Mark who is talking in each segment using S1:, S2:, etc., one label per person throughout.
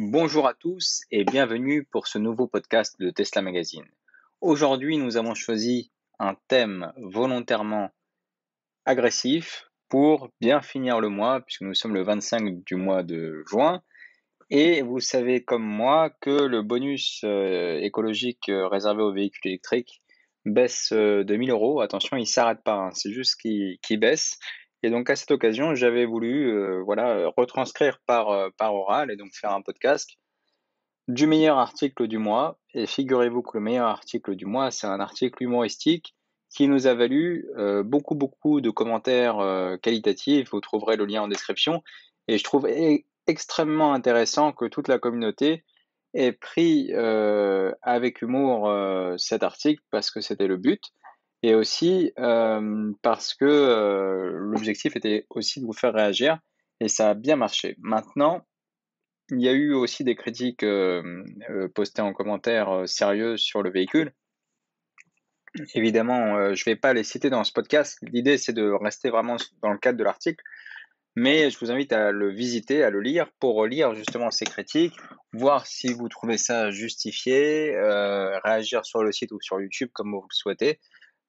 S1: Bonjour à tous et bienvenue pour ce nouveau podcast de Tesla Magazine. Aujourd'hui, nous avons choisi un thème volontairement agressif pour bien finir le mois, puisque nous sommes le 25 du mois de juin. Et vous savez comme moi que le bonus écologique réservé aux véhicules électriques baisse de 1 000 euros. Attention, il ne s'arrête pas, hein, c'est juste qu'il baisse. Et donc à cette occasion, j'avais voulu retranscrire par oral et donc faire un podcast du meilleur article du mois. Et figurez-vous que le meilleur article du mois, c'est un article humoristique qui nous a valu beaucoup de commentaires qualitatifs. Vous trouverez le lien en description. Et je trouve extrêmement intéressant que toute la communauté ait pris avec humour cet article parce que c'était le but. Et aussi parce que l'objectif était aussi de vous faire réagir. Et ça a bien marché. Maintenant, il y a eu aussi des critiques postées en commentaire sérieuses sur le véhicule. Évidemment, je ne vais pas les citer dans ce podcast. L'idée, c'est de rester vraiment dans le cadre de l'article. Mais je vous invite à le visiter, à le lire, pour relire justement ces critiques, voir si vous trouvez ça justifié, réagir sur le site ou sur YouTube comme vous le souhaitez,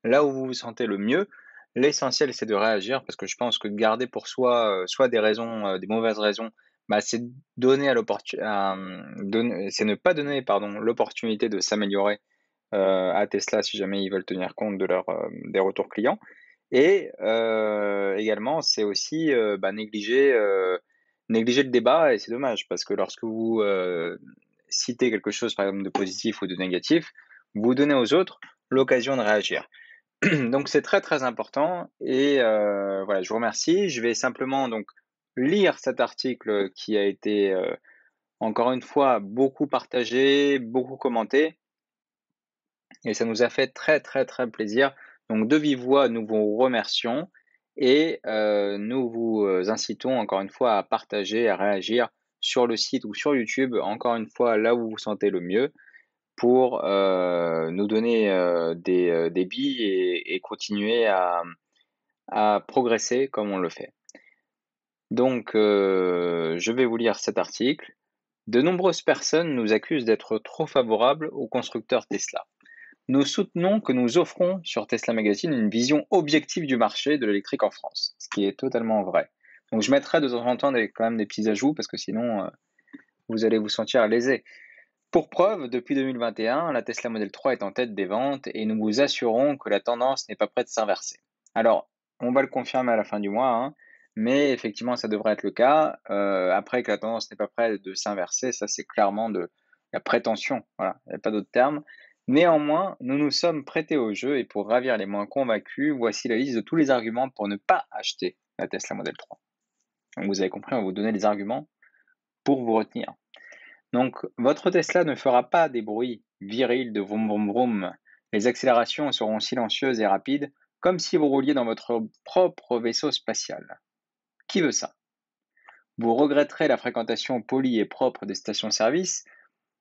S1: là où vous vous sentez le mieux. L'essentiel, c'est de réagir parce que je pense que garder pour soi, soit des raisons, des mauvaises raisons, bah, c'est donner c'est ne pas donner, pardon, l'opportunité de s'améliorer, à Tesla si jamais ils veulent tenir compte de des retours clients. Et également, c'est aussi, négliger le débat, et c'est dommage parce que lorsque vous citez quelque chose, par exemple, de positif ou de négatif, vous donnez aux autres l'occasion de réagir. Donc c'est très important et voilà, je vous remercie. Je vais simplement donc lire cet article qui a été, encore une fois beaucoup partagé, beaucoup commenté, et ça nous a fait très plaisir. Donc de vive voix, nous vous remercions et nous vous incitons encore une fois à partager, à réagir sur le site ou sur YouTube, encore une fois là où vous vous sentez le mieux, pour nous donner des billes et continuer à progresser comme on le fait. Donc, je vais vous lire cet article. De nombreuses personnes nous accusent d'être trop favorables aux constructeurs Tesla. Nous soutenons que nous offrons sur Tesla Magazine une vision objective du marché de l'électrique en France, ce qui est totalement vrai. Donc je mettrai de temps en temps quand même des petits ajouts parce que sinon vous allez vous sentir lésé. Pour preuve, depuis 2021, la Tesla Model 3 est en tête des ventes et nous vous assurons que la tendance n'est pas prête de s'inverser. Alors, on va le confirmer à la fin du mois, hein, mais effectivement, ça devrait être le cas. Après que la tendance n'est pas prête de s'inverser, ça c'est clairement de la prétention, voilà, il n'y a pas d'autre terme. Néanmoins, nous nous sommes prêtés au jeu et pour ravir les moins convaincus, voici la liste de tous les arguments pour ne pas acheter la Tesla Model 3. Donc vous avez compris, on va vous donner les arguments pour vous retenir. Donc, votre Tesla ne fera pas des bruits virils de vroom vroom vroom. Les accélérations seront silencieuses et rapides, comme si vous rouliez dans votre propre vaisseau spatial. Qui veut ça? Vous regretterez la fréquentation polie et propre des stations-service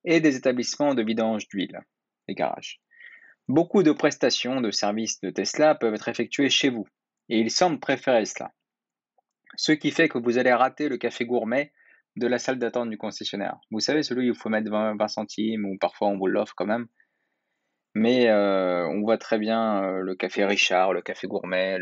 S1: et des établissements de vidange d'huile, les garages. Beaucoup de prestations de services de Tesla peuvent être effectuées chez vous, et il semble préférer cela. Ce qui fait que vous allez rater le café gourmet de la salle d'attente du concessionnaire. Vous savez, celui où il faut mettre 20 centimes, ou parfois on vous l'offre quand même. Mais on voit très bien le café Richard, le café gourmet,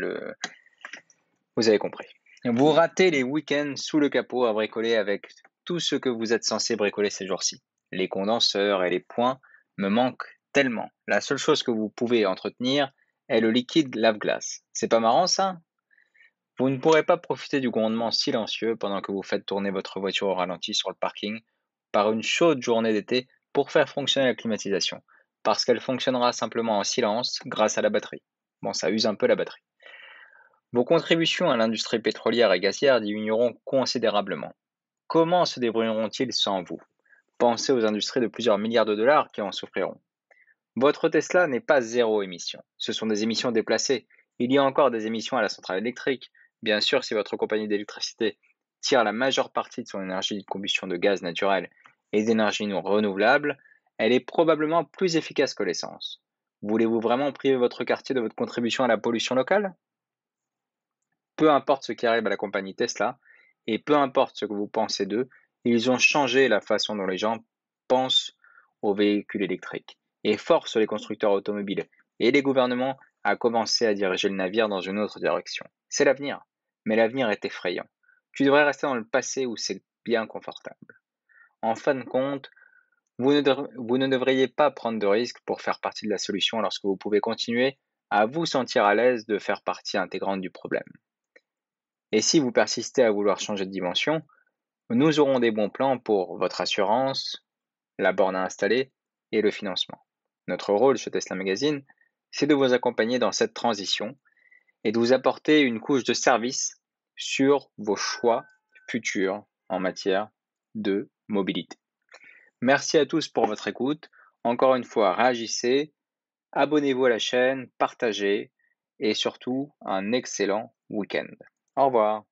S1: vous avez compris. Vous ratez les week-ends sous le capot à bricoler avec tout ce que vous êtes censé bricoler ces jours-ci. Les condenseurs et les points me manquent tellement. La seule chose que vous pouvez entretenir est le liquide lave-glace. C'est pas marrant ça? Vous ne pourrez pas profiter du grondement silencieux pendant que vous faites tourner votre voiture au ralenti sur le parking par une chaude journée d'été pour faire fonctionner la climatisation, parce qu'elle fonctionnera simplement en silence grâce à la batterie. Bon, ça use un peu la batterie. Vos contributions à l'industrie pétrolière et gazière diminueront considérablement. Comment se débrouilleront-ils sans vous? Pensez aux industries de plusieurs milliards de dollars qui en souffriront. Votre Tesla n'est pas zéro émission. Ce sont des émissions déplacées. Il y a encore des émissions à la centrale électrique. Bien sûr, si votre compagnie d'électricité tire la majeure partie de son énergie de combustion de gaz naturel et d'énergie non renouvelable, elle est probablement plus efficace que l'essence. Voulez-vous vraiment priver votre quartier de votre contribution à la pollution locale? Peu importe ce qui arrive à la compagnie Tesla, et peu importe ce que vous pensez d'eux, Ils ont changé la façon dont les gens pensent aux véhicules électriques et forcent les constructeurs automobiles et les gouvernements à commencer à diriger le navire dans une autre direction. C'est l'avenir, mais l'avenir est effrayant. Tu devrais rester dans le passé où c'est bien confortable. En fin de compte, vous ne devriez pas prendre de risques pour faire partie de la solution lorsque vous pouvez continuer à vous sentir à l'aise de faire partie intégrante du problème. Et si vous persistez à vouloir changer de dimension, nous aurons des bons plans pour votre assurance, la borne à installer et le financement. Notre rôle chez Tesla Magazine, c'est de vous accompagner dans cette transition et de vous apporter une couche de service sur vos choix futurs en matière de mobilité. Merci à tous pour votre écoute. Encore une fois, réagissez, abonnez-vous à la chaîne, partagez et surtout un excellent week-end. Au revoir.